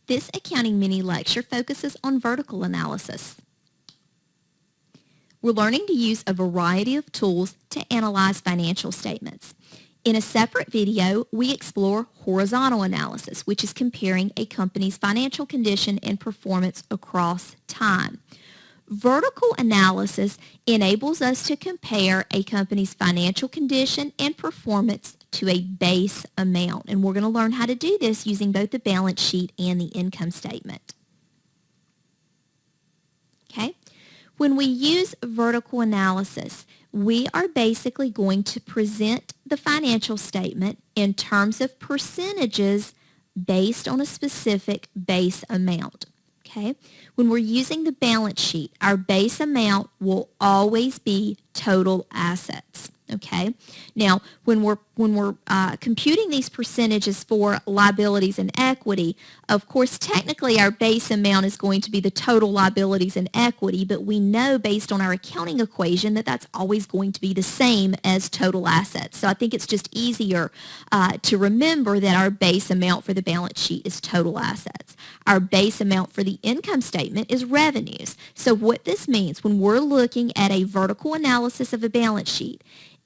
This accounting mini lecture focuses on vertical analysis. We're learning to use a variety of tools to analyze financial statements. In a separate video, we explore horizontal analysis, which is comparing a company's financial condition and performance across time. Vertical analysis enables us to compare a company's financial condition and performance to a base amount, and we're going to learn how to do this using both the balance sheet and the income statement. Okay? When we use vertical analysis, we are basically going to present the financial statement in terms of percentages based on a specific base amount. Okay? When we're using the balance sheet, our base amount will always be total assets. Okay? Now, when we're computing these percentages for liabilities and equity, of course, technically our base amount is going to be the total liabilities and equity, but we know based on our accounting equation that that's always going to be the same as total assets. So I think it's just easier to remember that our base amount for the balance sheet is total assets. Our base amount for the income statement is revenues. So what this means when we're looking at a vertical analysis of a balance sheet,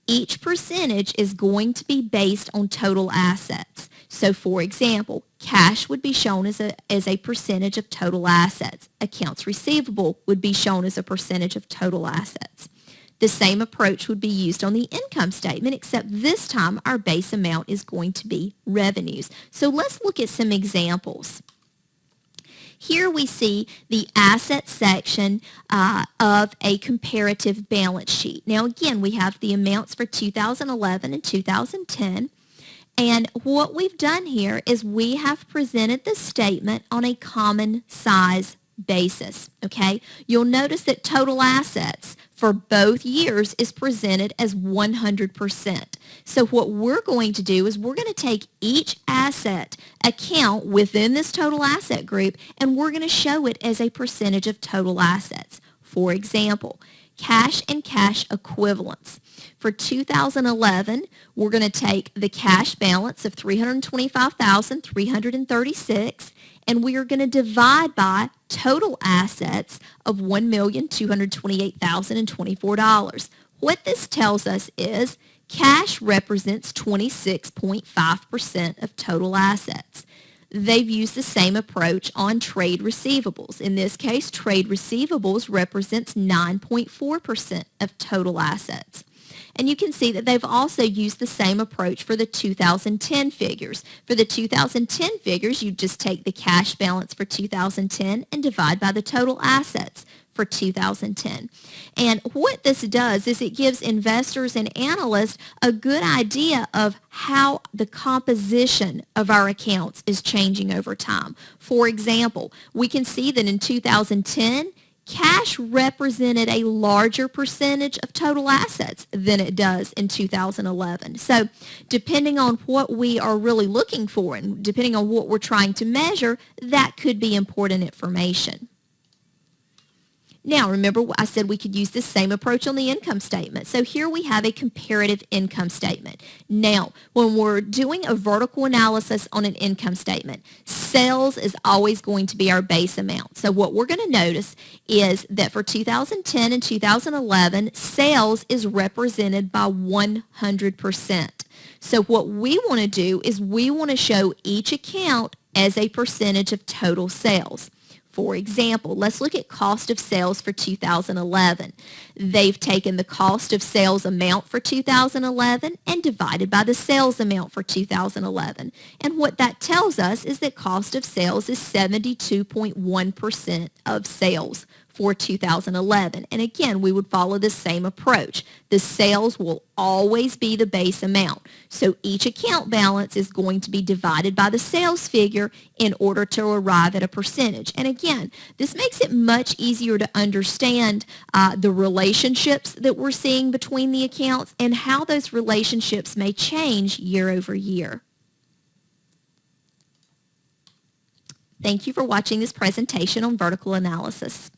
each percentage is going to be based on total assets. So for example, cash would be shown as a percentage of total assets. Accounts receivable would be shown as a percentage of total assets. The same approach would be used on the income statement, except this time our base amount is going to be revenues. So let's look at some examples. Here we see the asset section of a comparative balance sheet. Now again, we have the amounts for 2011 and 2010. And what we've done here is we have presented the statement on a common size basis. Okay? You'll notice that total assets for both years is presented as 100%. So what we're going to do is we're going to take each asset account within this total asset group and we're going to show it as a percentage of total assets. For example, cash and cash equivalents. For 2011, we're going to take the cash balance of $325,336 and we are going to divide by total assets of $1,228,024. What this tells us is cash represents 26.5% of total assets. They've used the same approach on trade receivables. In this case, trade receivables represents 9.4% of total assets. And you can see that they've also used the same approach for the 2010 figures. For the 2010 figures, you just take the cash balance for 2010 and divide by the total assets for 2010. And what this does is it gives investors and analysts a good idea of how the composition of our accounts is changing over time. For example, we can see that in 2010, cash represented a larger percentage of total assets than it does in 2011. So depending on what we are really looking for and depending on what we're trying to measure, that could be important information. Now, remember I said we could use this same approach on the income statement. So here we have a comparative income statement. Now, when we're doing a vertical analysis on an income statement, sales is always going to be our base amount. So what we're going to notice is that for 2010 and 2011, sales is represented by 100%. So what we want to do is we want to show each account as a percentage of total sales. For example, let's look at cost of sales for 2011. They've taken the cost of sales amount for 2011 and divided by the sales amount for 2011. And what that tells us is that cost of sales is 72.1% of sales for 2011. And again, we would follow the same approach. The sales will always be the base amount. So each account balance is going to be divided by the sales figure in order to arrive at a percentage. And again, this makes it much easier to understand the relationships that we're seeing between the accounts and how those relationships may change year over year. Thank you for watching this presentation on vertical analysis.